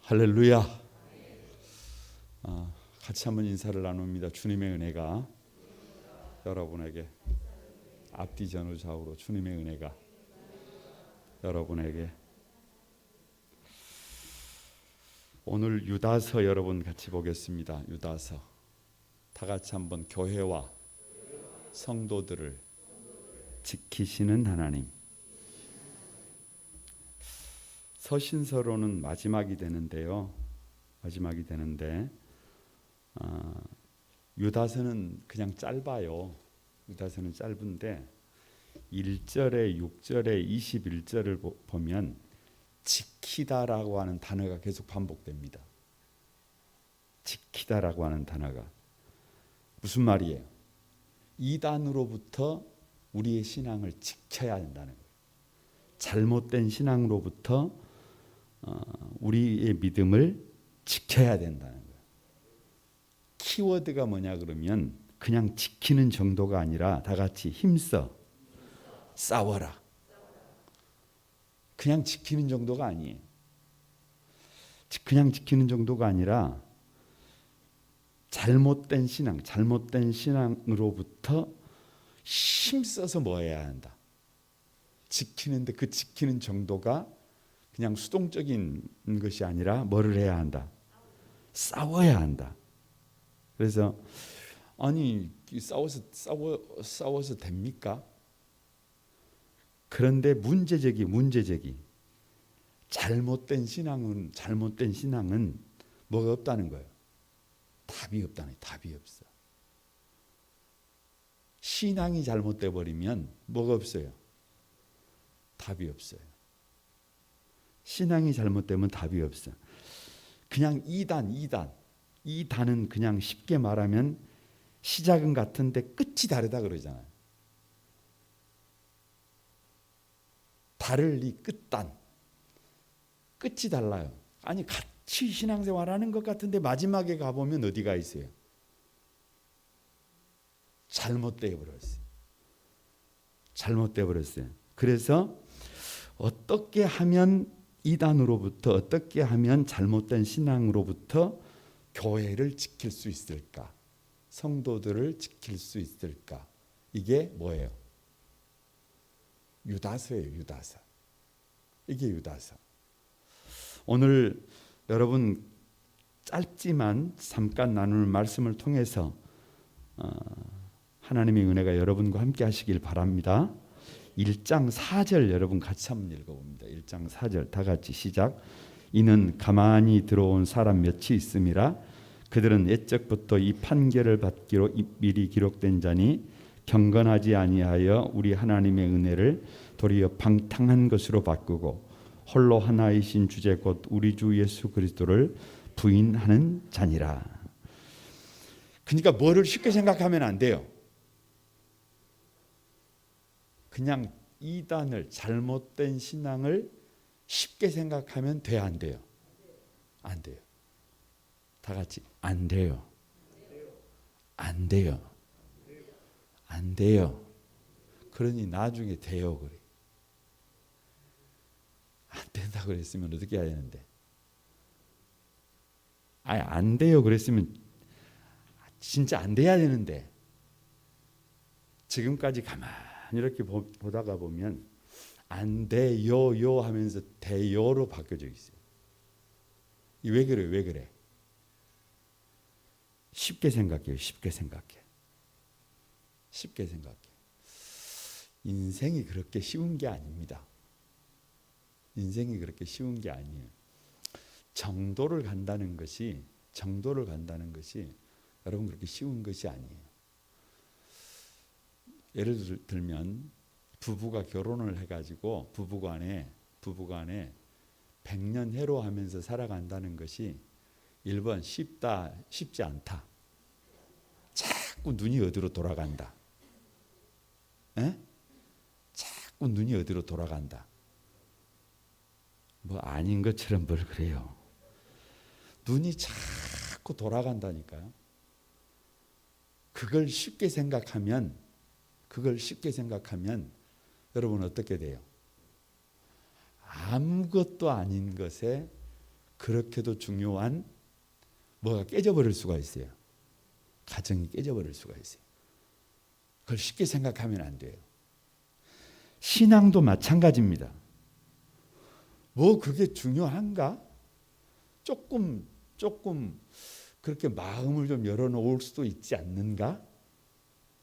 할렐루야. 같이 한번 인사를 나눕니다. 주님의 은혜가 여러분에게 앞뒤 전후 좌우로 주님의 은혜가 여러분에게 오늘 유다서 여러분 같이 보겠습니다. 유다서 다 같이 한번 교회와 성도들을 지키시는 하나님. 서신서로는 마지막이 되는데 유다서는 그냥 짧아요. 유다서는 짧은데 1절에 6절에 21절을 보면 지키다라고 하는 단어가 계속 반복됩니다. 지키다라고 하는 단어가 무슨 말이에요? 이단으로부터 우리의 신앙을 지켜야 한다는 거예요. 잘못된 신앙으로부터 우리의 믿음을 지켜야 된다는 거예요. 키워드가 뭐냐 그러면 그냥 지키는 정도가 아니라 다 같이 힘써 싸워라. 그냥 지키는 정도가 아니에요. 그냥 지키는 정도가 아니라 잘못된 신앙으로부터 힘써서 뭐 해야 한다. 지키는데 그 지키는 정도가 그냥 수동적인 것이 아니라 뭐를 해야 한다. 싸워야 한다. 그래서 아니 싸워서 됩니까? 그런데 문제제기 잘못된 신앙은 뭐가 없다는 거예요. 답이 없다는. 답이 없어. 신앙이 잘못돼 버리면 뭐가 없어요. 답이 없어요. 신앙이 잘못되면 답이 없어. 그냥 이단은 그냥 쉽게 말하면 시작은 같은데 끝이 다르다 그러잖아요. 다를 끝단 끝이 달라요. 아니 같이 신앙생활하는 것 같은데 마지막에 가보면 어디가 있어요? 잘못돼 버렸어요. 그래서 어떻게 하면 이단으로부터 어떻게 하면 잘못된 신앙으로부터 교회를 지킬 수 있을까? 성도들을 지킬 수 있을까? 이게 뭐예요? 유다서예요. 유다서. 이게 유다서. 오늘 여러분 짧지만 잠깐 나눌 말씀을 통해서 하나님의 은혜가 여러분과 함께 하시길 바랍니다. 1장 4절 여러분 같이 한번 읽어봅니다. 1장 4절 다 같이 시작. 이는 가만히 들어온 사람 몇이 있음이라. 그들은 옛적부터 이 판결을 받기로 미리 기록된 자니 경건하지 아니하여 우리 하나님의 은혜를 도리어 방탕한 것으로 바꾸고 홀로 하나이신 주제 곧 우리 주 예수 그리스도를 부인하는 자니라. 그러니까 뭐를 쉽게 생각하면 안 돼요. 그냥 이단을 잘못된 신앙을 쉽게 생각하면 돼, 안 돼요? 안 돼요. 다 같이 안 돼요. 안 돼요. 안 돼요. 그러니 나중에 돼요 그래. 안 된다 그랬으면 어떻게 해야 되는데? 아니 안 돼요 그랬으면 진짜 안 돼야 되는데 지금까지 가만히 이렇게 보다가 보면 안 돼요 하면서 돼요로 바뀌어져 있어요. 왜 그래요? 왜 그래? 쉽게 생각해요. 쉽게 생각해. 인생이 그렇게 쉬운 게 아닙니다. 인생이 그렇게 쉬운 게 아니에요. 정도를 간다는 것이 여러분 그렇게 쉬운 것이 아니에요. 예를 들면 부부가 결혼을 해가지고 부부간에 100년 해로하면서 살아간다는 것이 1번 쉽지 않다. 자꾸 눈이 어디로 돌아간다. 에? 자꾸 눈이 어디로 돌아간다. 뭐 아닌 것처럼 뭘 그래요. 눈이 자꾸 돌아간다니까요. 그걸 쉽게 생각하면 여러분 어떻게 돼요? 아무것도 아닌 것에 그렇게도 중요한 뭐가 깨져버릴 수가 있어요. 가정이 깨져버릴 수가 있어요. 그걸 쉽게 생각하면 안 돼요. 신앙도 마찬가지입니다. 뭐 그게 중요한가? 조금 그렇게 마음을 좀 열어놓을 수도 있지 않는가?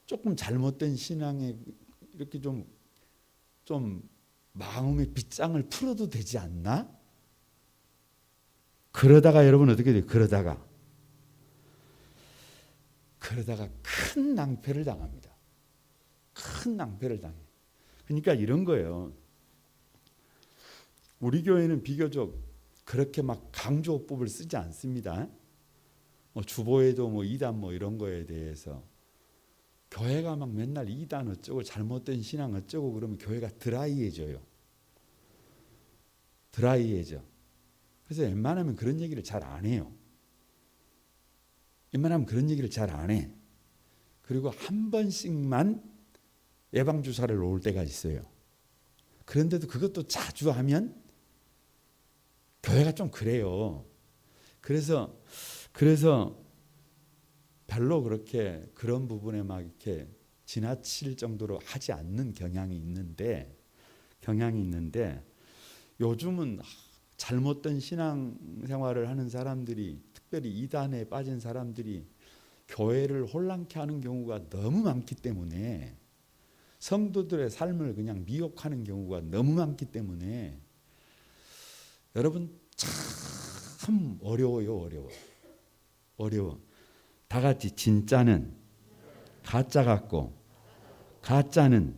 조금 잘못된 신앙에 이렇게 좀 마음의 빗장을 풀어도 되지 않나? 그러다가 여러분 어떻게 돼요? 그러다가 큰 낭패를 당합니다. 큰 낭패를 당해요. 그러니까 이런 거예요. 우리 교회는 비교적 그렇게 막 강조법을 쓰지 않습니다. 뭐 주보에도 뭐 이단 뭐 이런 거에 대해서 교회가 막 맨날 이단 어쩌고 잘못된 신앙 어쩌고 그러면 교회가 드라이해져요. 드라이해져. 그래서 웬만하면 그런 얘기를 잘 안 해요. 웬만하면 그런 얘기를 잘 안 해. 그리고 한 번씩만 예방주사를 놓을 때가 있어요. 그런데도 그것도 자주 하면 교회가 좀 그래요. 그래서 별로 그렇게 그런 부분에 막 이렇게 지나칠 정도로 하지 않는 경향이 있는데 요즘은 잘못된 신앙생활을 하는 사람들이, 특별히 이단에 빠진 사람들이 교회를 혼란케 하는 경우가 너무 많기 때문에, 성도들의 삶을 그냥 미혹하는 경우가 너무 많기 때문에 여러분 참 어려워요. 다 같이 진짜는 가짜 같고 가짜는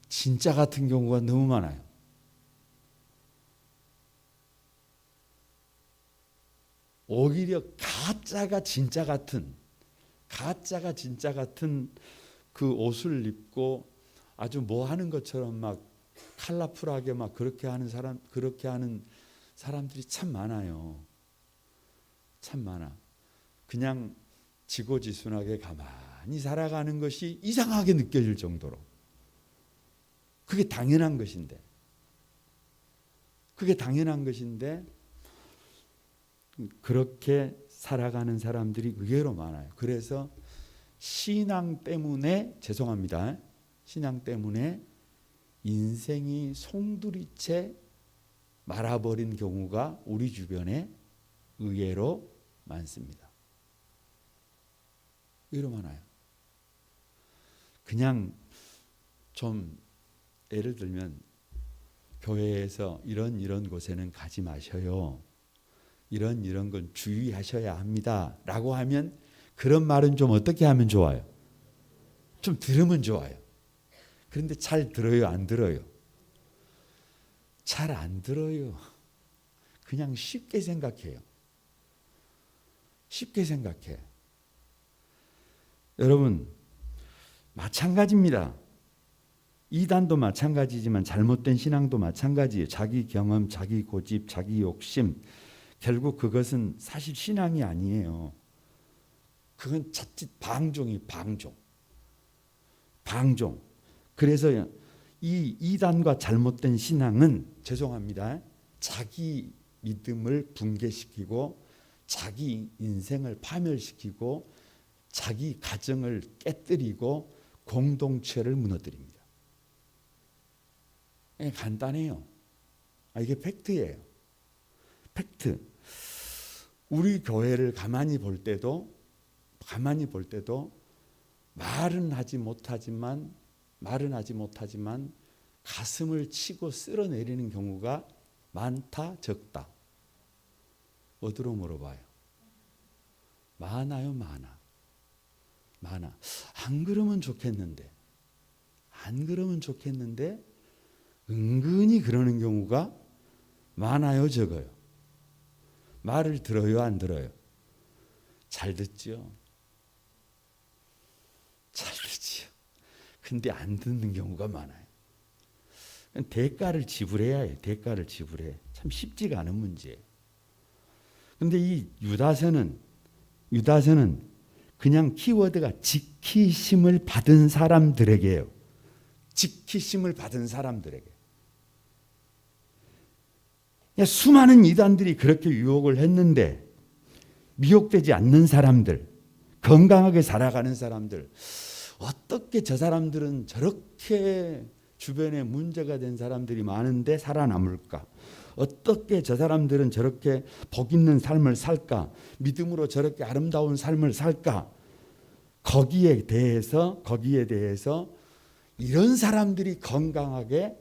진짜 같은 경우가 너무 많아요. 오히려 가짜가 진짜 같은 그 옷을 입고 아주 뭐 하는 것처럼 막 컬러풀하게 막 그렇게 하는 사람들이 참 많아요. 참 많아. 그냥 지고지순하게 가만히 살아가는 것이 이상하게 느껴질 정도로. 그게 당연한 것인데 그렇게 살아가는 사람들이 의외로 많아요. 그래서 신앙 때문에 인생이 송두리째 말아버린 경우가 우리 주변에 의외로 많습니다. 의외로 많아요. 그냥 좀 예를 들면 교회에서 이런 곳에는 가지 마셔요. 이런 건 주의하셔야 합니다. 라고 하면 그런 말은 좀 어떻게 하면 좋아요? 좀 들으면 좋아요. 그런데 잘 들어요? 안 들어요? 잘 안 들어요. 그냥 쉽게 생각해요. 여러분 마찬가지입니다. 이단도 마찬가지지만 잘못된 신앙도 마찬가지예요. 자기 경험, 자기 고집, 자기 욕심. 결국 그것은 사실 신앙이 아니에요. 그건 자칫 방종이 방종. 그래서 이 이단과 잘못된 신앙은 자기 믿음을 붕괴시키고 자기 인생을 파멸시키고 자기 가정을 깨뜨리고 공동체를 무너뜨립니다. 간단해요. 이게 팩트예요. 팩트. 우리 교회를 가만히 볼 때도 말은 하지 못하지만 가슴을 치고 쓸어내리는 경우가 많다, 적다. 어디로 물어봐요? 많아요, 많아. 안 그러면 좋겠는데 은근히 그러는 경우가 많아요, 적어요? 말을 들어요, 안 들어요? 잘 듣죠. 근데 안 듣는 경우가 많아요. 대가를 지불해야 해요. 참 쉽지가 않은 문제예요. 근데 이 유다서는 그냥 키워드가 지키심을 받은 사람들에게요. 지키심을 받은 사람들에게. 수많은 이단들이 그렇게 유혹을 했는데 미혹되지 않는 사람들, 건강하게 살아가는 사람들, 어떻게 저 사람들은 저렇게 주변에 문제가 된 사람들이 많은데 살아남을까? 어떻게 저 사람들은 저렇게 복 있는 삶을 살까? 믿음으로 저렇게 아름다운 삶을 살까? 거기에 대해서 이런 사람들이 건강하게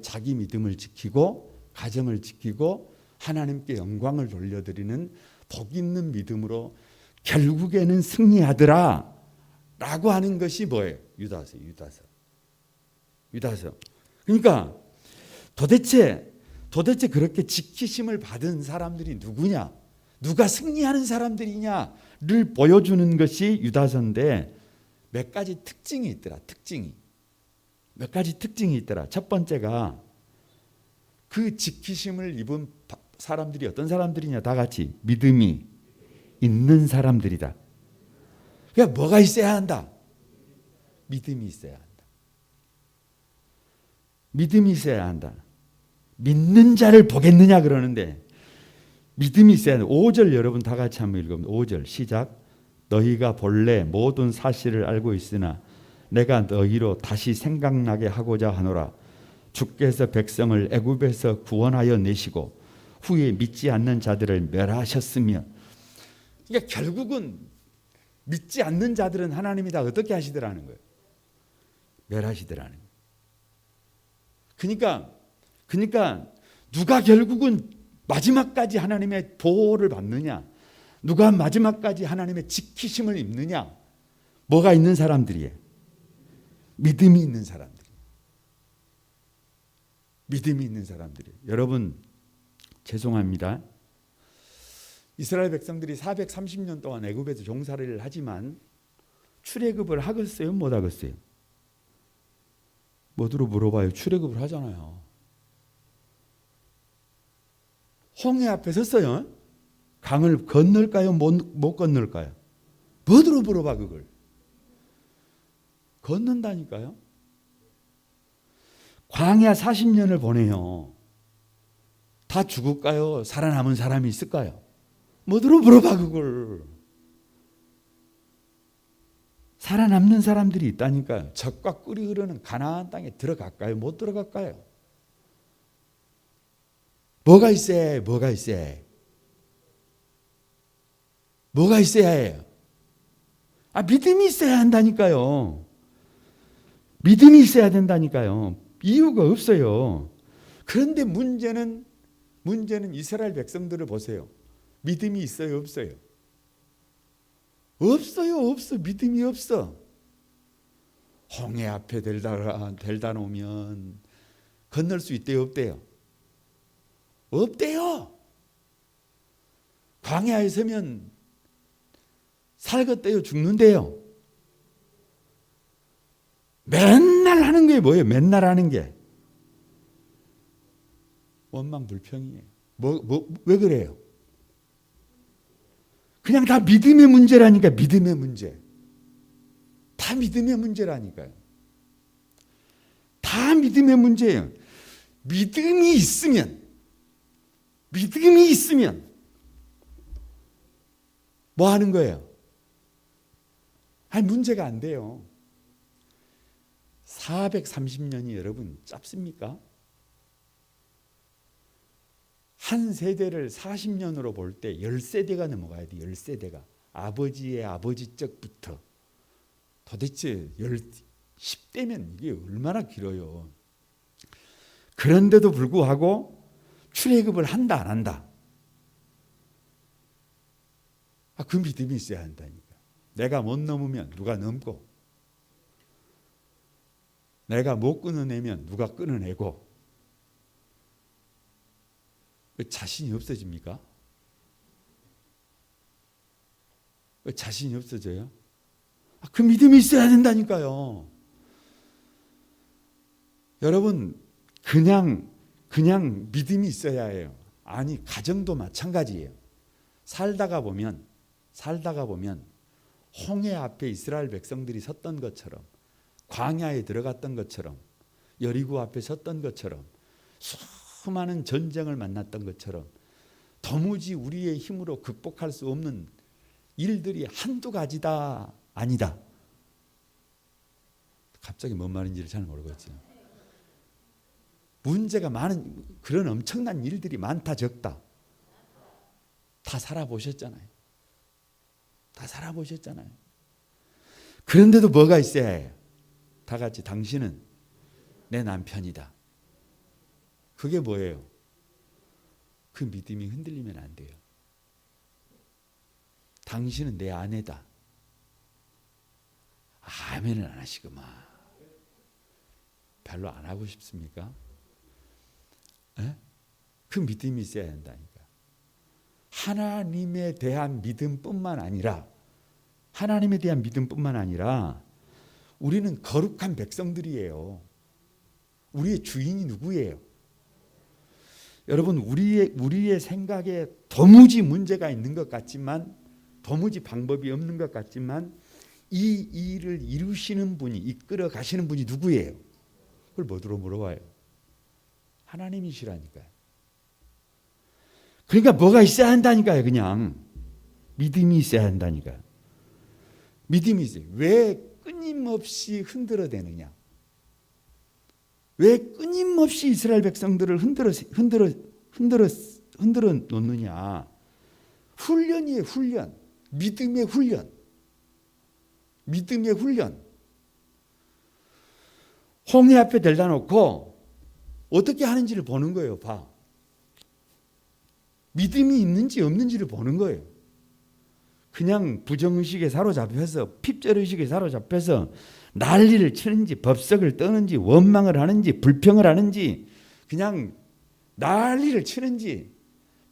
자기 믿음을 지키고 가정을 지키고 하나님께 영광을 돌려드리는 복 있는 믿음으로 결국에는 승리하더라 라고 하는 것이 뭐예요? 유다서. 그러니까 도대체 그렇게 지키심을 받은 사람들이 누구냐? 누가 승리하는 사람들이냐를 보여주는 것이 유다서인데 몇 가지 특징이 있더라. 몇 가지 특징이 있더라. 첫 번째가 그 지키심을 입은 사람들이 어떤 사람들이냐? 다 같이 믿음이 있는 사람들이다. 그러니까 뭐가 있어야 한다? 믿음이 있어야 한다. 믿음이 있어야 한다. 믿는 자를 보겠느냐 그러는데 믿음이 있어야 한다. 5절 여러분 다 같이 한번 읽어봅니다. 5절 시작. 너희가 본래 모든 사실을 알고 있으나 내가 너희로 다시 생각나게 하고자 하노라. 주께서 백성을 애굽에서 구원하여 내시고 후에 믿지 않는 자들을 멸하셨으며. 그러니까 결국은 믿지 않는 자들은 하나님이 다 어떻게 하시더라는 거예요? 멸하시더라는 거예요. 그러니까 누가 결국은 마지막까지 하나님의 보호를 받느냐? 누가 마지막까지 하나님의 지키심을 입느냐? 뭐가 있는 사람들이에요? 믿음이 있는 사람들. 믿음이 있는 사람들이에요. 여러분 죄송합니다. 이스라엘 백성들이 430년 동안 애굽에서 종살이를 하지만 출애굽을 하겠어요? 못 하겠어요? 뭐들어 물어봐요. 출애굽을 하잖아요. 홍해 앞에 섰어요. 강을 건널까요? 못 건널까요? 뭐들어 물어봐 그걸. 건넌다니까요. 광야 40년을 보내요. 다 죽을까요? 살아남은 사람이 있을까요? 뭐들어 물어봐 그걸. 살아남는 사람들이 있다니까요. 젖과 꿀이 흐르는 가나안 땅에 들어갈까요? 못 들어갈까요? 뭐가 있어야 해요? 믿음이 있어야 한다니까요. 믿음이 있어야 된다니까요. 이유가 없어요. 그런데 문제는 이스라엘 백성들을 보세요. 믿음이 있어요, 없어요? 없어. 믿음이 없어. 홍해 앞에 들다 놓으면 건널 수 있대요, 없대요? 없대요. 광야에 서면 살겠대요, 죽는데요. 맨날 하는 게 뭐예요? 맨날 하는 게 원망불평이에요. 왜 그래요? 그냥 다 믿음의 문제라니까. 믿음의 문제. 다 믿음의 문제라니까요. 다 믿음의 문제예요. 믿음이 있으면 뭐 하는 거예요? 문제가 안 돼요. 430년이 여러분 짧습니까? 한 세대를 40년으로 볼 때 10세대가 넘어가야 돼. 10세대가. 아버지의 아버지 쪽부터. 도대체 10대면 이게 얼마나 길어요. 그런데도 불구하고 출애굽을 한다 안 한다? 그 믿음이 있어야 한다니까. 내가 못 넘으면 누가 넘고, 내가 못 끊어내면 누가 끊어내고. 왜 자신이 없어집니까? 왜 자신이 없어져요? 그 믿음이 있어야 된다니까요. 여러분 그냥 믿음이 있어야 해요. 가정도 마찬가지예요. 살다가 보면 홍해 앞에 이스라엘 백성들이 섰던 것처럼, 광야에 들어갔던 것처럼, 여리고 앞에 섰던 것처럼 수많은 전쟁을 만났던 것처럼 도무지 우리의 힘으로 극복할 수 없는 일들이 한두 가지다 아니다. 갑자기 뭔 말인지를 잘 모르겠죠. 문제가 많은 그런 엄청난 일들이 많다 적다 다 살아보셨잖아요. 다 살아보셨잖아요. 그런데도 뭐가 있어야 해요? 다 같이 당신은 내 남편이다. 그게 뭐예요? 그 믿음이 흔들리면 안 돼요. 당신은 내 아내다. 아멘을 안 하시구만. 별로 안 하고 싶습니까? 에? 그 믿음이 있어야 한다니까. 하나님에 대한 믿음뿐만 아니라 우리는 거룩한 백성들이에요. 우리의 주인이 누구예요? 여러분, 우리의 생각에 도무지 문제가 있는 것 같지만, 도무지 방법이 없는 것 같지만, 이 일을 이루시는 분이, 이끌어 가시는 분이 누구예요? 그걸 뭐로 물어봐요? 하나님이시라니까요. 그러니까 뭐가 있어야 한다니까요. 그냥 믿음이 있어야 한다니까요. 믿음이 있어요. 왜 끊임없이 흔들어대느냐? 왜 끊임없이 이스라엘 백성들을 흔들어 놓느냐? 훈련이에요. 훈련. 믿음의 훈련. 믿음의 훈련. 홍해 앞에 데려다 놓고 어떻게 하는지를 보는 거예요. 봐. 믿음이 있는지 없는지를 보는 거예요. 그냥 부정의식에 사로잡혀서, 핍절의식에 사로잡혀서 난리를 치는지, 법석을 떠는지, 원망을 하는지, 불평을 하는지, 그냥 난리를 치는지,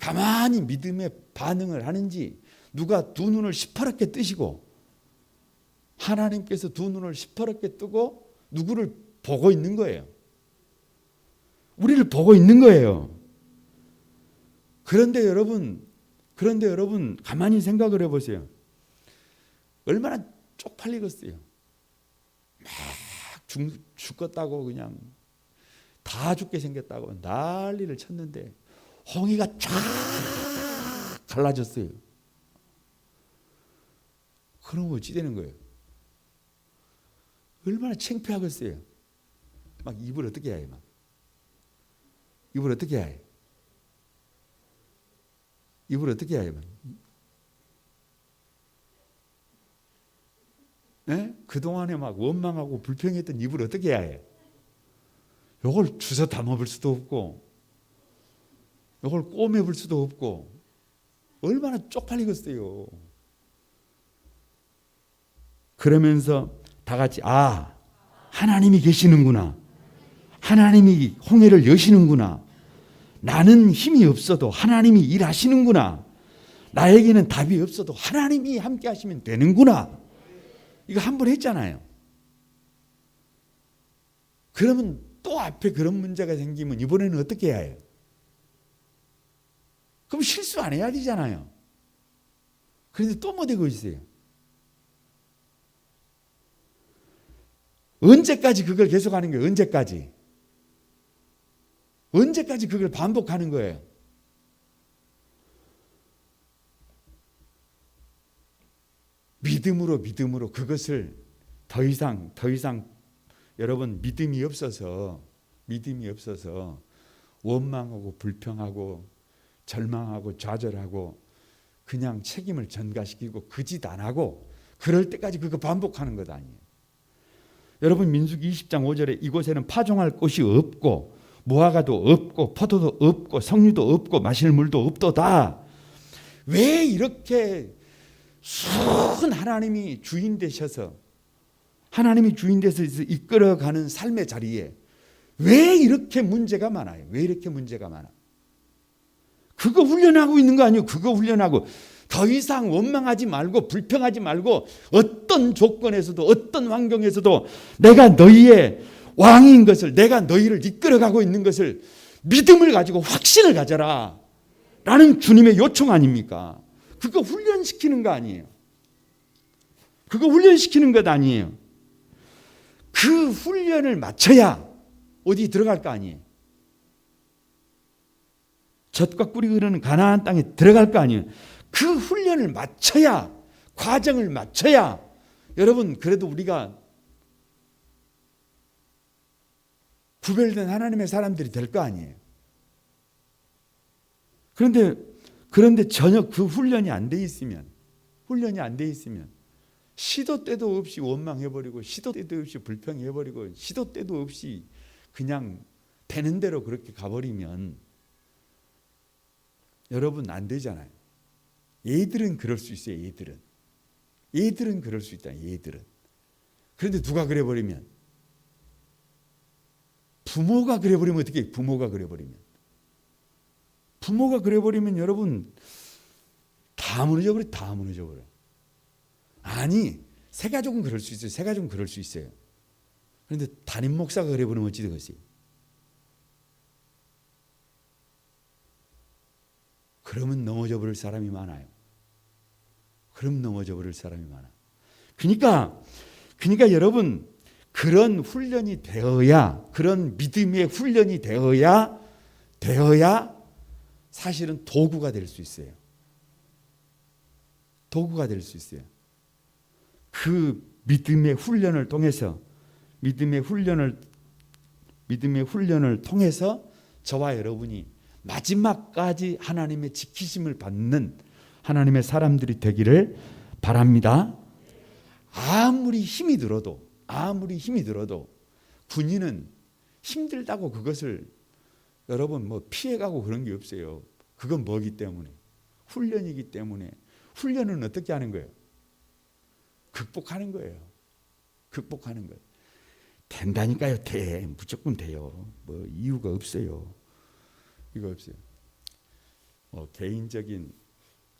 가만히 믿음의 반응을 하는지, 누가 두 눈을 시퍼렇게 뜨시고, 하나님께서 두 눈을 시퍼렇게 뜨고 누구를 보고 있는 거예요. 우리를 보고 있는 거예요. 그런데 여러분 가만히 생각을 해보세요. 얼마나 쪽팔리겠어요. 막 죽겠다고 그냥 다 죽게 생겼다고 난리를 쳤는데 홍해가 쫙 갈라졌어요. 그럼 어찌 되는 거예요? 얼마나 창피하겠어요. 막 입을 어떻게 해야 해? 입을 어떻게 해야 해? 입을 어떻게 해야 해? 네? 그동안에 막 원망하고 불평했던 입을 어떻게 해야 해? 이걸 주워 담아볼 수도 없고, 이걸 꼬매볼 수도 없고, 얼마나 쪽팔리겠어요. 그러면서 다 같이 하나님이 계시는구나. 하나님이 홍해를 여시는구나. 나는 힘이 없어도 하나님이 일하시는구나. 나에게는 답이 없어도 하나님이 함께 하시면 되는구나. 이거 한 번 했잖아요. 그러면 또 앞에 그런 문제가 생기면 이번에는 어떻게 해야 해요? 그럼 실수 안 해야 되잖아요. 그런데 또 못하고 있어요. 언제까지 그걸 계속하는 거예요? 언제까지 그걸 반복하는 거예요? 믿음으로 그것을 더 이상 여러분 믿음이 없어서 원망하고 불평하고 절망하고 좌절하고 그냥 책임을 전가시키고 그 짓 안 하고 그럴 때까지 그거 반복하는 것 아니에요. 여러분 민수기 20장 5절에 이곳에는 파종할 곳이 없고 무화과도 없고 포도도 없고 석류도 없고 마실 물도 없도다. 왜 이렇게 순 하나님이 주인 되셔서 이끌어가는 삶의 자리에 왜 이렇게 문제가 많아요? 왜 이렇게 문제가 많아? 그거 훈련하고 있는 거 아니에요? 그거 훈련하고 더 이상 원망하지 말고 불평하지 말고 어떤 조건에서도 어떤 환경에서도 내가 너희의 왕인 것을, 내가 너희를 이끌어가고 있는 것을 믿음을 가지고 확신을 가져라 라는 주님의 요청 아닙니까? 그거 훈련시키는 거 아니에요. 그거 훈련시키는 것 아니에요. 그 훈련을 마쳐야 어디 들어갈 거 아니에요. 젖과 꿀이 흐르는 가나안 땅에 들어갈 거 아니에요. 그 훈련을 마쳐야, 과정을 마쳐야 여러분 그래도 우리가 구별된 하나님의 사람들이 될 거 아니에요. 그런데 전혀 그 훈련이 안 돼 있으면 시도 때도 없이 원망해버리고 시도 때도 없이 불평해버리고 시도 때도 없이 그냥 되는 대로 그렇게 가버리면 여러분 안 되잖아요. 얘들은 그럴 수 있어요. 얘들은 그럴 수 있다. 얘들은. 그런데 누가 그래버리면, 부모가 그래버리면 어떻게 해요? 부모가 그래버리면 여러분 다 무너져버려. 아니, 새 가족은 그럴 수 있어요. 그런데 담임 목사가 그래버리면 어찌 되겠어요? 그러면 넘어져 버릴 사람이 많아요. 그러니까 여러분 그런 훈련이 되어야, 그런 믿음의 훈련이 되어야 사실은 도구가 될 수 있어요. 그 믿음의 훈련을 통해서 저와 여러분이 마지막까지 하나님의 지키심을 받는 하나님의 사람들이 되기를 바랍니다. 아무리 힘이 들어도 군인은 힘들다고 그것을 여러분 뭐 피해가고 그런 게 없어요. 그건 뭐기 때문에? 훈련이기 때문에. 훈련은 어떻게 하는 거예요? 극복하는 거예요. 된다니까요. 무조건 돼요. 뭐 이유가 없어요. 이거 없어요.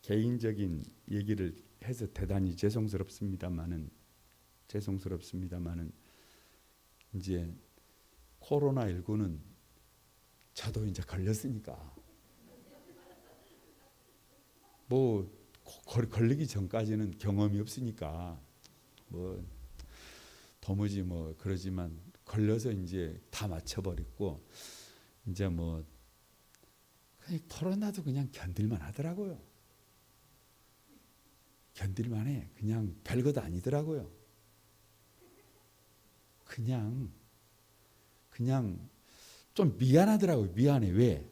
개인적인 얘기를 해서 대단히 죄송스럽습니다만은 이제 코로나19는 저도 이제 걸렸으니까 뭐 걸리기 전까지는 경험이 없으니까 뭐 도무지 뭐 그러지만 걸려서 이제 다 맞춰버렸고 이제 뭐 코로나도 그냥 견딜만 하더라고요. 견딜만해. 그냥 별것도 아니더라고요. 그냥 좀 미안하더라고요. 미안해. 왜?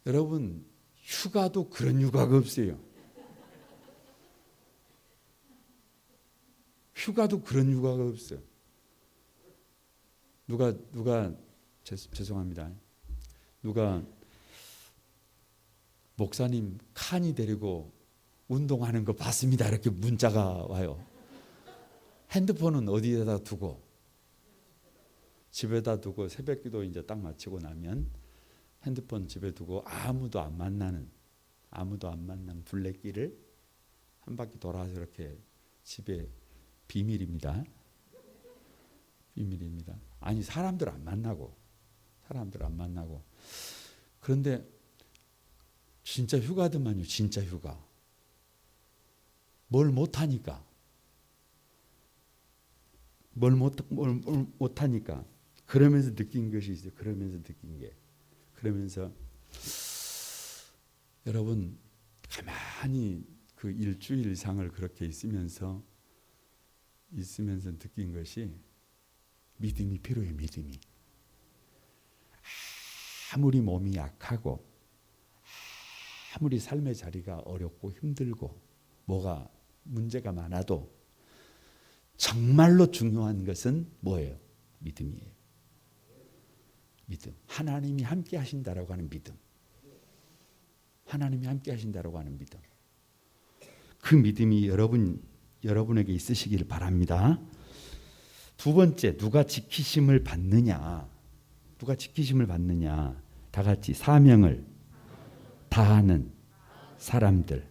여러분 휴가도 그런 휴가가 없어요. 누가 죄송합니다. 누가 목사님 칸이 데리고 운동하는 거 봤습니다. 이렇게 문자가 와요. 핸드폰은 어디에다 두고? 집에다 두고 새벽기도 이제 딱 마치고 나면 핸드폰 집에 두고 아무도 안 만나는 둘레길을 한 바퀴 돌아서 이렇게 집에 비밀입니다. 아니 사람들 안 만나고 그런데 진짜 휴가더만요. 진짜 휴가. 뭘 못하니까. 그러면서 느낀 것이 있어요. 그러면서 여러분 가만히 그 일주일 이상을 그렇게 있으면서 느낀 것이 믿음이 필요해요. 믿음이. 아무리 몸이 약하고 아무리 삶의 자리가 어렵고 힘들고 뭐가 문제가 많아도 정말로 중요한 것은 뭐예요? 믿음이에요. 믿음. 하나님이 함께 하신다라고 하는 믿음. 그 믿음이 여러분에게 있으시길 바랍니다. 두 번째, 누가 지키심을 받느냐? 다 같이 사명을 다하는 사람들.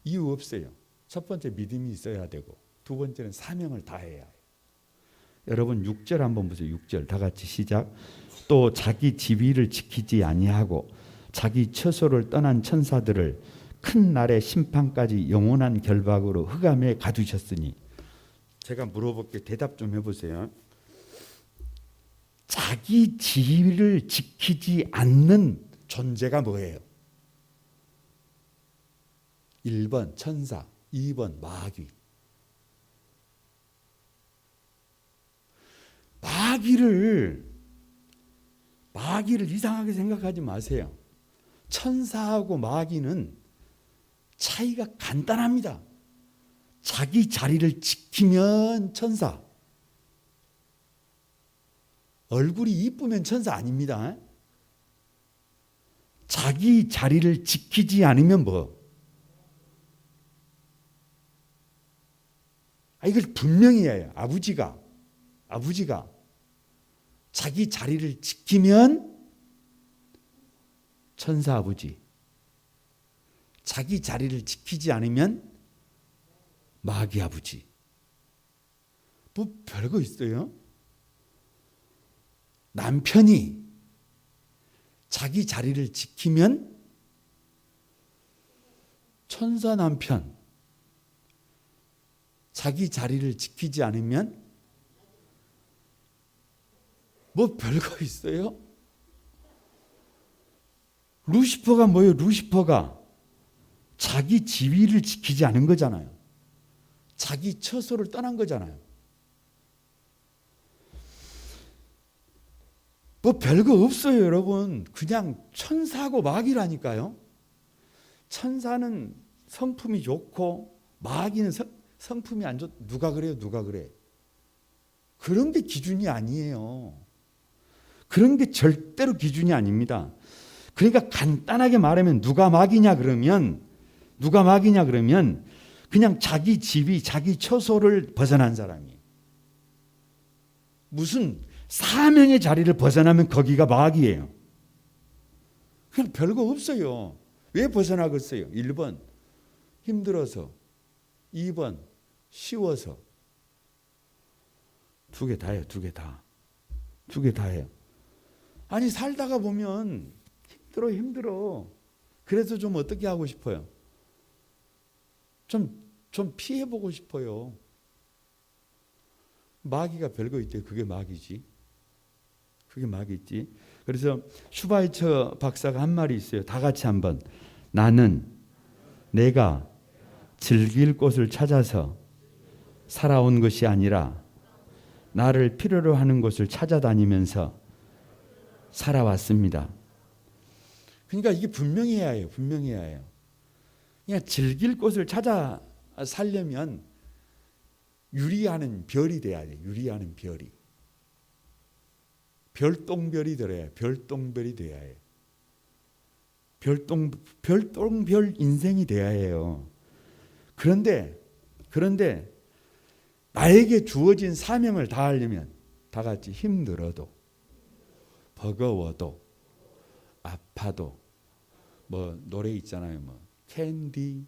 이유 없어요. 첫 번째 믿음이 있어야 되고 두 번째는 사명을 다해야 해요. 여러분 6절 한번 보세요. 6절 다 같이 시작. 또 자기 지위를 지키지 아니하고 자기 처소를 떠난 천사들을 큰 날의 심판까지 영원한 결박으로 흑암에 가두셨으니. 제가 물어볼게 대답 좀 해보세요. 자기 지위를 지키지 않는 존재가 뭐예요? 1번 천사, 2번 마귀. 마귀를 이상하게 생각하지 마세요. 천사하고 마귀는 차이가 간단합니다. 자기 자리를 지키면 천사, 얼굴이 이쁘면 천사 아닙니다. 자기 자리를 지키지 않으면 뭐? 이걸 분명히 해요. 아버지가 자기 자리를 지키면 천사 아버지, 자기 자리를 지키지 않으면 마귀 아버지. 뭐 별거 있어요? 남편이 자기 자리를 지키면 천사 남편, 자기 자리를 지키지 않으면 뭐 별거 있어요? 루시퍼가 뭐예요? 루시퍼가 자기 지위를 지키지 않은 거잖아요. 자기 처소를 떠난 거잖아요. 뭐 별거 없어요, 여러분. 그냥 천사하고 마귀라니까요. 천사는 성품이 좋고 마귀는 성품이 안 좋. 누가 그래요? 누가 그래? 그런 게 기준이 아니에요. 그런 게 절대로 기준이 아닙니다. 그러니까 간단하게 말하면 누가 마귀냐 그러면 그냥 자기 지위, 자기 처소를 벗어난 사람이. 무슨 사명의 자리를 벗어나면 거기가 마귀예요. 그냥 별거 없어요. 왜 벗어나겠어요? 1번 힘들어서, 2번 쉬워서. 두 개 다예요. 두 개 다. 두 개 다예요. 아니 살다가 보면 힘들어. 그래서 좀 어떻게 하고 싶어요? 좀 피해보고 싶어요. 마귀가 별거 있대요. 그게 마귀지. 그게 마귀지. 그래서 슈바이처 박사가 한 말이 있어요. 다 같이 한번. 나는 내가 즐길 곳을 찾아서 살아온 것이 아니라 나를 필요로 하는 곳을 찾아다니면서 살아왔습니다. 그러니까 이게 분명해야 해요. 분명해야 해요. 그냥 즐길 곳을 찾아 살려면 유리하는 별이 돼야 돼요. 유리하는 별이. 별똥별이 들어야 해요. 별똥별이 돼야 해요. 별똥별 인생이 돼야 해요. 그런데 나에게 주어진 사명을 다하려면 다 같이 힘들어도 버거워도 아파도 뭐 노래 있잖아요. 뭐 캔디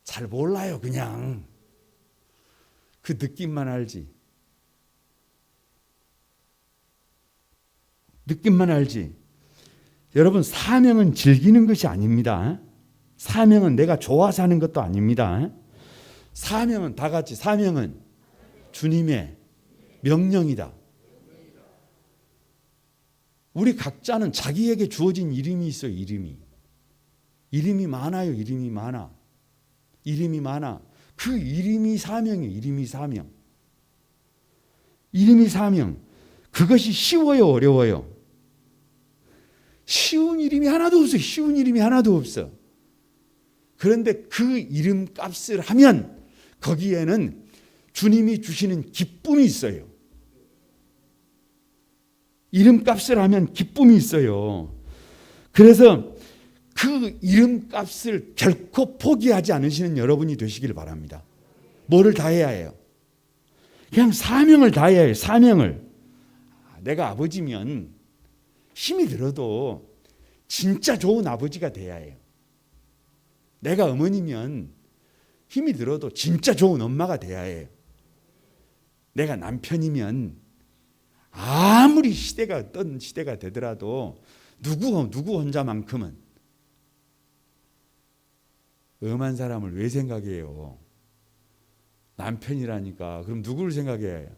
잘 몰라요. 그냥 그 느낌만 알지. 느낌만 알지. 여러분 사명은 즐기는 것이 아닙니다. 사명은 내가 좋아서 하는 것도 아닙니다. 사명은 다 같이 사명은 주님의 명령이다. 우리 각자는 자기에게 주어진 이름이 있어요. 이름이 많아요. 이름이 많아. 그 이름이 사명이에요. 이름이 사명. 그것이 쉬워요, 어려워요? 쉬운 이름이 하나도 없어. 그런데 그 이름 값을 하면 거기에는 주님이 주시는 기쁨이 있어요. 이름값을 하면 기쁨이 있어요. 그래서 그 이름값을 결코 포기하지 않으시는 여러분이 되시길 바랍니다. 뭐를 다해야 해요? 그냥 사명을 다해야 해요. 사명을. 내가 아버지면 힘이 들어도 진짜 좋은 아버지가 돼야 해요. 내가 어머니면 힘이 들어도 진짜 좋은 엄마가 돼야 해요. 내가 남편이면 아무리 시대가 어떤 시대가 되더라도 누구 혼자만큼은 엄한 사람을 왜 생각해요? 남편이라니까. 그럼 누구를 생각해야 해요?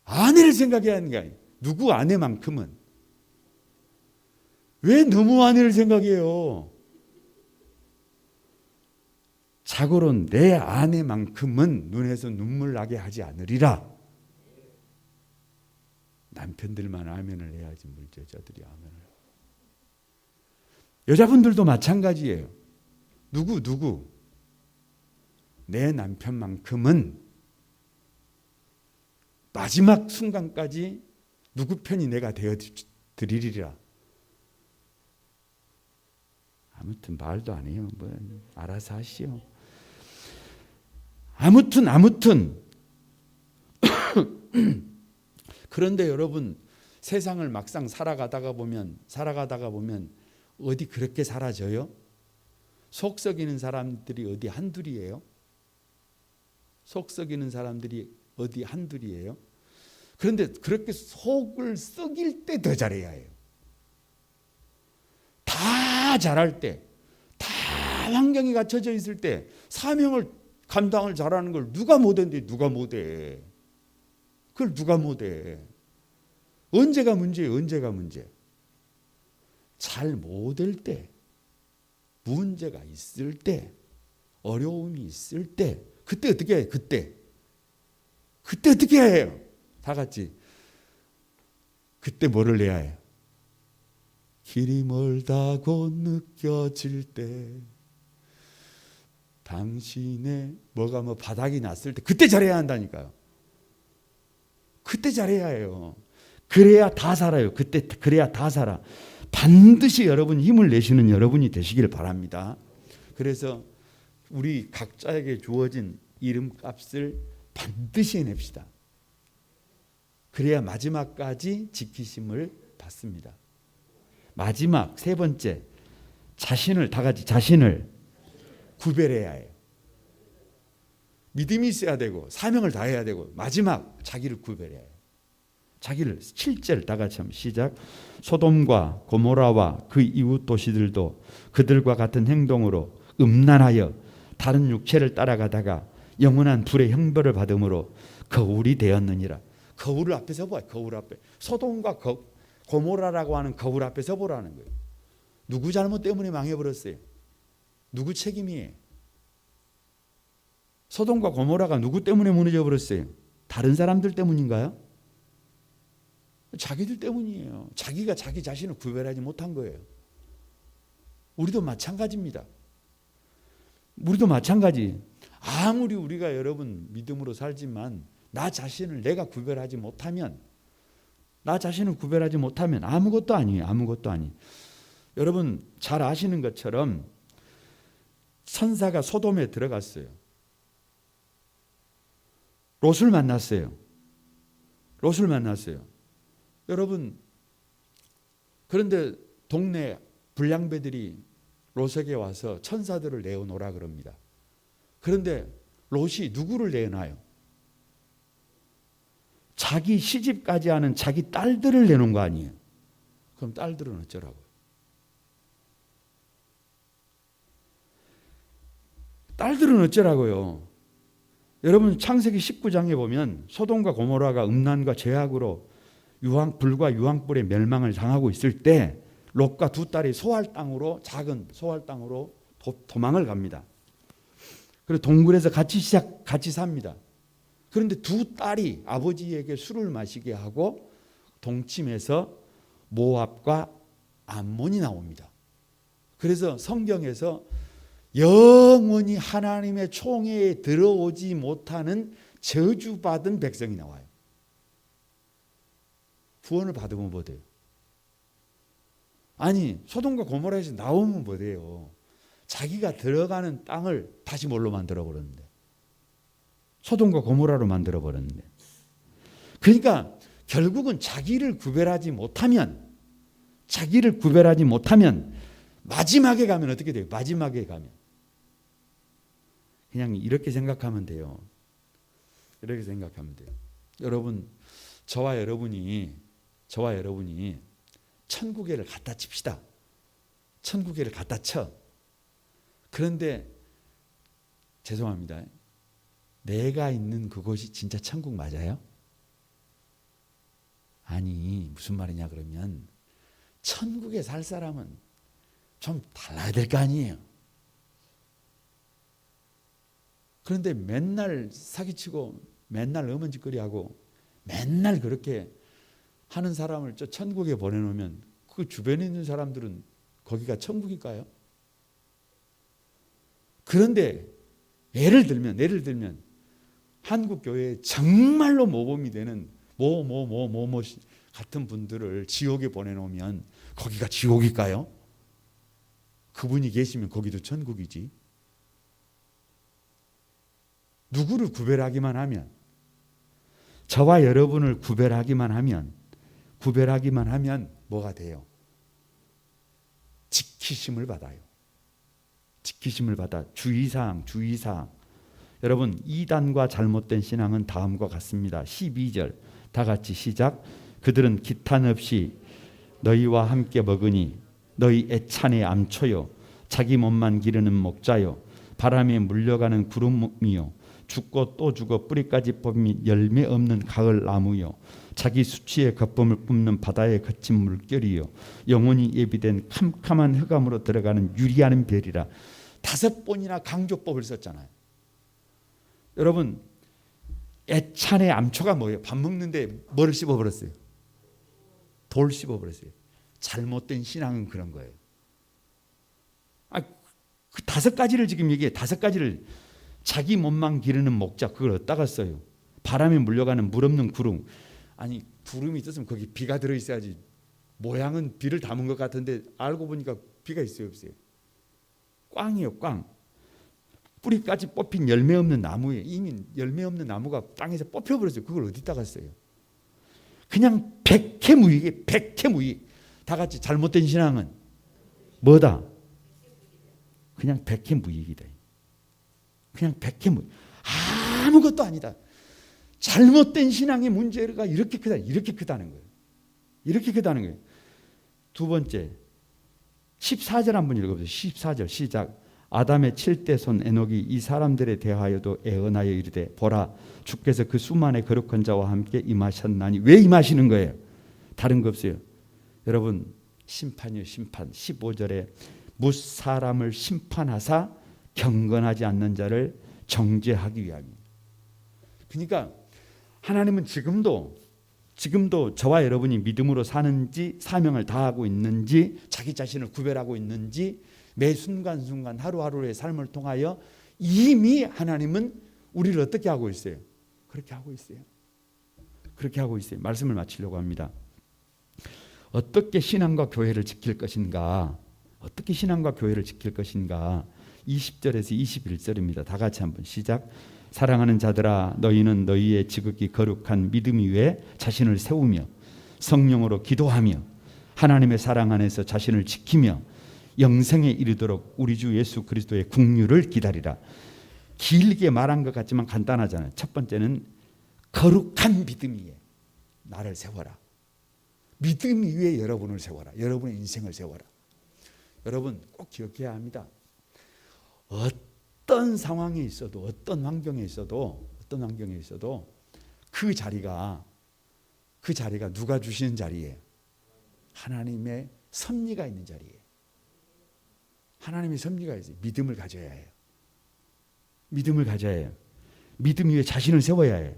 아내를 생각해야 하는 게 아니에요. 누구 아내만큼은 왜 너무 아내를 생각해요? 자고로 내 아내만큼은 눈에서 눈물 나게 하지 않으리라. 남편들만 아멘을 해야지 여자들이 아멘을. 여자분들도 마찬가지예요. 누구 내 남편만큼은 마지막 순간까지 누구 편이 내가 되어 드리리라. 아무튼 말도 안 해요. 뭐 알아서 하시오. 아무튼 그런데 여러분, 세상을 막상 살아가다가 보면 어디 그렇게 사라져요? 속 썩이는 사람들이 어디 한둘이에요? 속 썩이는 사람들이 어디 한둘이에요? 그런데 그렇게 속을 썩일 때 더 잘해야 해요. 다 잘할 때, 다 환경이 갖춰져 있을 때 사명을 감당을 잘하는 걸 누가 못했는데 누가 못해? 그걸 누가 못해? 언제가 문제예요? 언제가 문제? 잘 못할 때, 문제가 있을 때, 어려움이 있을 때, 그때 어떻게 해요? 그때 어떻게 해요? 다 같이 그때 뭐를 해야 해요? 길이 멀다고 느껴질 때, 당신의 뭐가 바닥이 났을 때, 그때 잘해야 한다니까요. 그때 잘해야 해요. 그래야 다 살아요. 그때 그래야 다 살아. 반드시 여러분 힘을 내시는 여러분이 되시길 바랍니다. 그래서 우리 각자에게 주어진 이름값을 반드시 해냅시다. 그래야 마지막까지 지키심을 받습니다. 마지막 세 번째, 자신을 다 같이 자신을 구별해야 해요. 믿음이 있어야 되고 사명을 다해야 되고 마지막 자기를 구별해야 해요. 자기를 7절 다 같이 한번 시작. 소돔과 고모라와 그 이웃 도시들도 그들과 같은 행동으로 음란하여 다른 육체를 따라가다가 영원한 불의 형벌을 받음으로 거울이 되었느니라. 거울 앞에 서봐요. 거울 앞에. 소돔과 고모라라고 하는 거울 앞에 서보라는 거예요. 누구 잘못 때문에 망해버렸어요? 누구 책임이에요? 소돔과 고모라가 누구 때문에 무너져버렸어요? 다른 사람들 때문인가요? 자기들 때문이에요. 자기가 자기 자신을 구별하지 못한 거예요. 우리도 마찬가지입니다. 우리도 마찬가지. 아무리 우리가 여러분 믿음으로 살지만 나 자신을 내가 구별하지 못하면, 나 자신을 구별하지 못하면 아무것도 아니에요. 아무것도 아니에요. 여러분 잘 아시는 것처럼 천사가 소돔에 들어갔어요. 롯을 만났어요. 롯을 만났어요. 여러분, 그런데 동네 불량배들이 롯에게 와서 천사들을 내어놓으라 그럽니다. 그런데 롯이 누구를 내어놔요? 자기 시집까지 하는 자기 딸들을 내놓은 거 아니에요? 그럼 딸들은 어쩌라고요? 딸들은 어쩌라고요? 여러분 창세기 19장에 보면 소돔과 고모라가 음란과 죄악으로 불과 유황불의 멸망을 당하고 있을 때 롯과 두 딸이 소할 땅으로, 작은 소할 땅으로 도망을 갑니다. 그리고 동굴에서 같이 삽니다. 그런데 두 딸이 아버지에게 술을 마시게 하고 동침해서 모압과 암몬이 나옵니다. 그래서 성경에서 영원히 하나님의 총회에 들어오지 못하는 저주받은 백성이 나와요. 구원을 받으면 뭐 돼요? 아니 소돔과 고모라에서 나오면 뭐 돼요? 자기가 들어가는 땅을 다시 뭘로 만들어 버렸는데, 소돔과 고모라로 만들어 버렸는데. 그러니까 결국은 자기를 구별하지 못하면 마지막에 가면 어떻게 돼요? 마지막에 가면 그냥 이렇게 생각하면 돼요. 이렇게 생각하면 돼요. 여러분, 저와 여러분이 천국에를 갖다 칩시다. 천국에를 갖다 쳐. 그런데 죄송합니다. 내가 있는 그곳이 진짜 천국 맞아요? 아니 무슨 말이냐 그러면 천국에 살 사람은 좀 달라야 될 거 아니에요. 그런데 맨날 사기치고 맨날 어먼짓거리하고 맨날 그렇게 하는 사람을 저 천국에 보내놓으면 그 주변에 있는 사람들은 거기가 천국일까요? 그런데 예를 들면 한국 교회에 정말로 모범이 되는 뭐 같은 분들을 지옥에 보내놓으면 거기가 지옥일까요? 그분이 계시면 거기도 천국이지. 누구를 구별하기만 하면, 저와 여러분을 구별하기만 하면 뭐가 돼요? 지키심을 받아요. 지키심을 받아. 주의사항. 여러분, 이단과 잘못된 신앙은 다음과 같습니다. 12절 다 같이 시작. 그들은 기탄 없이 너희와 함께 먹으니 너희 애찬의 암초요 자기 몸만 기르는 목자요 바람에 물려가는 구름이요 죽고 또 죽어 뿌리까지 뽑힌 열매 없는 가을 나무요 자기 수치의 거품을 뿜는 바다에 거친 물결이요 영원히 예비된 캄캄한 흑암으로 들어가는 유리하는 별이라. 5번이나 강조법을 썼잖아요. 여러분, 애찬의 암초가 뭐예요? 밥 먹는데 뭐를 씹어버렸어요? 돌 씹어버렸어요. 잘못된 신앙은 그런 거예요. 그 5가지를 지금 얘기해. 5가지를. 자기 몸만 기르는 목자, 그걸 어디다가 써요? 바람에 물려가는 물 없는 구름. 아니, 구름이 있었으면 거기 비가 들어있어야지. 모양은 비를 담은 것 같은데 알고 보니까 비가 있어요, 없어요? 꽝이에요, 꽝. 뿌리까지 뽑힌 열매 없는 나무에, 이미 열매 없는 나무가 땅에서 뽑혀버렸어요. 그걸 어디다가 써요? 그냥 백해무익이에요. 백해무익. 다 같이 잘못된 신앙은 뭐다? 그냥 백해무익이다. 그냥 백해무익. 아무것도 아니다. 잘못된 신앙의 문제가 이렇게 크다는 거예요. 이렇게 크다는 거예요. 두 번째, 14절 한번 읽어보세요. 14절 시작. 아담의 7대 손 에녹이 이 사람들에 대하여도 애언하여 이르되 보라 주께서 그 수만의 거룩한 자와 함께 임하셨나니. 왜 임하시는 거예요? 다른 거 없어요. 여러분, 심판이요, 심판. 15절에 무사람을 심판하사 경건하지 않는 자를 정죄하기 위함이에요. 그러니까 하나님은 지금도 저와 여러분이 믿음으로 사는지, 사명을 다하고 있는지, 자기 자신을 구별하고 있는지, 매 순간순간 하루하루의 삶을 통하여 이미 하나님은 우리를 어떻게 하고 있어요? 그렇게 하고 있어요. 그렇게 하고 있어요. 말씀을 마치려고 합니다. 어떻게 신앙과 교회를 지킬 것인가? 어떻게 신앙과 교회를 지킬 것인가? 20절에서 21절입니다. 다 같이 한번 시작. 사랑하는 자들아, 너희는 너희의 지극히 거룩한 믿음 위에 자신을 세우며 성령으로 기도하며 하나님의 사랑 안에서 자신을 지키며 영생에 이르도록 우리 주 예수 그리스도의 긍휼을 기다리라. 길게 말한 것 같지만 간단하잖아요. 첫 번째는 거룩한 믿음 위에 나를 세워라. 믿음 위에 여러분을 세워라. 여러분의 인생을 세워라. 여러분 꼭 기억해야 합니다. 어떤 상황에 있어도, 어떤 환경에 있어도 그 자리가 누가 주시는 자리예요? 하나님의 섭리가 있는 자리예요. 하나님의 섭리가 있어요. 믿음을 가져야 해요. 믿음을 가져야 해요. 믿음 위에 자신을 세워야 해요.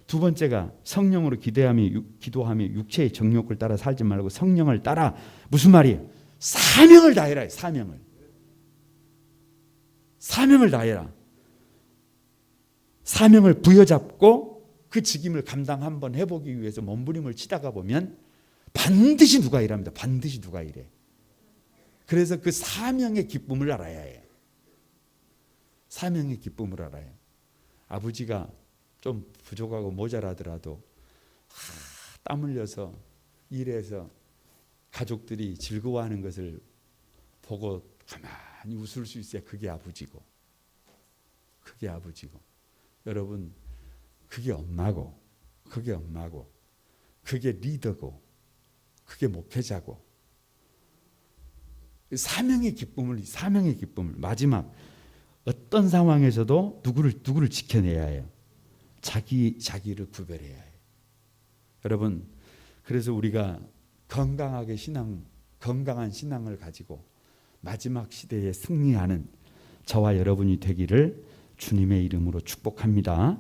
두 번째가 성령으로 기도하며 육체의 정욕을 따라 살지 말고 성령을 따라. 무슨 말이에요? 사명을 다해라. 사명을 다해라. 사명을 부여잡고 그 직임을 감당 한번 해보기 위해서 몸부림을 치다가 보면 반드시 누가 일합니다. 반드시 누가 일해. 그래서 그 사명의 기쁨을 알아야 해요. 사명의 기쁨을 알아야 해요. 아버지가 좀 부족하고 모자라더라도 땀 흘려서 일해서 가족들이 즐거워하는 것을 보고 가만히 웃을 수 있어야 그게 아버지고. 여러분, 그게 엄마고, 그게 리더고, 그게 목회자고. 사명의 기쁨을 마지막 어떤 상황에서도 누구를 지켜내야 해요? 자기를 구별해야 해요. 여러분, 그래서 우리가 건강한 신앙을 가지고 마지막 시대에 승리하는 저와 여러분이 되기를 주님의 이름으로 축복합니다.